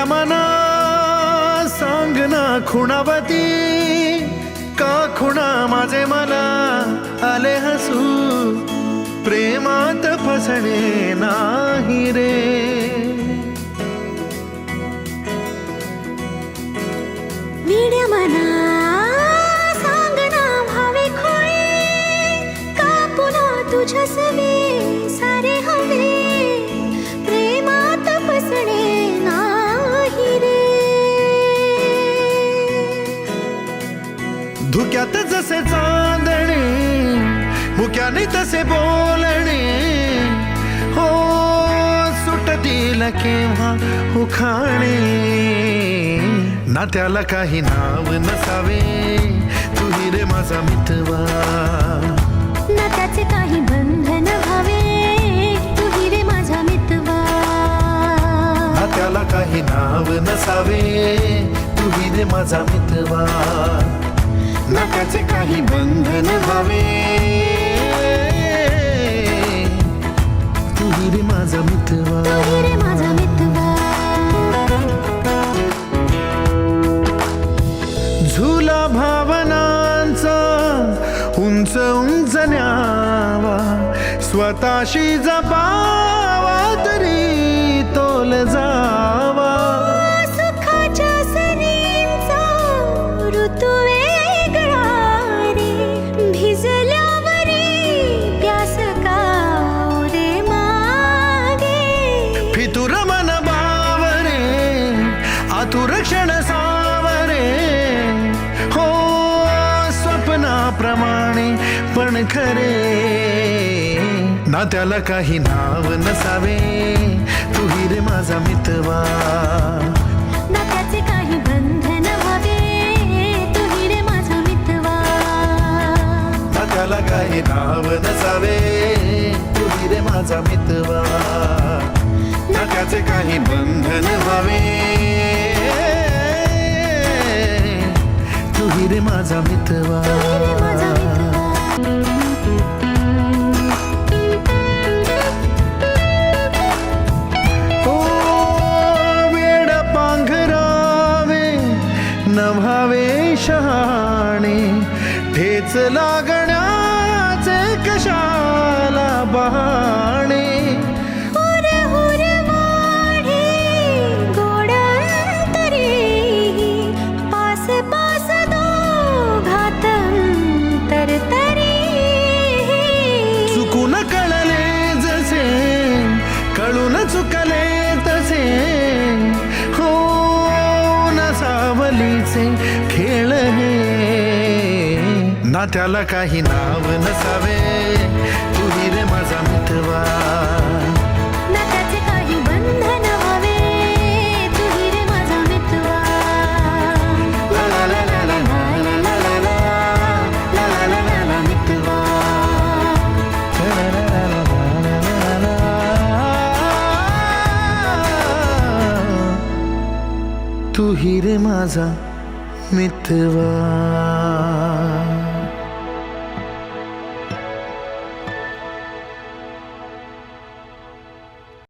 मना सांग ना खुणावती, का खुणा माझे मला आले हसू, प्रेमात फसणे नाही रे. मीड्या मना सांग ना भावे खोळे, का पुन्हा तुझ्या सवे सारे हवे, प्रेमात फसणे नाही रे. धुक्यात जसे चांदणे, मुक्याने तसे बोलणे, हो सुटतील केव्हा उखाणे. नात्याला काही नाव नसावे, तुही रे माझा मितवा. नात्याचे काही बंधन व्हावे, तुही रे माझा मितवा. नात्याला काही नाव नसावे, तुही रे माझा मितवा. नात्याचे काही बंधन व्हावे, तुही रे माझा मितवा. तुही रे माझा मितवा. झुला भावनांचा उंच उंच न्यावा, स्वतःशी जपावा तरी तोल जावा. सुखाच्या सरींचा ऋतू वेगळा रे, भिजल्यावरी प्यास का रे मागे. फितुर मन बावरे, आतुर क्षण सावरे, हो स्वप्नाप्रमाणे पण खरे. नात्याला काही नाव नसावे, तुही रे माझा मितवा. नात्याचे काही बंधन व्हावे, तुही रे माझा मितवा. नात्याला काही नाव नसावे, तुही रे माझा मितवा. नात्याचे काही बंधन व्हावे, तुही रे माझा मितवा. तुही रे माझा मितवा. न व्हावे शहाणे, ठेच लागण्याचे कशाला बहाणे. हुर हुर वाढे गोड अंतरे, पास पास दोघात अंतर तरी. चुकून कळले जसे, कळून चुकले तसे, हो सावलीचे खेळ हे. नात्याला काही नाव नसावे, तुही रे माझा मितवा. नात्याचे काही बंधन व्हावे, तुही रे माझा मितवा. ला ला ला ला ला ला ला ला ला ला ला ला ला ला मितवा. ला ला ला ला ला ला ला ला. तुही रे माझा मितवा.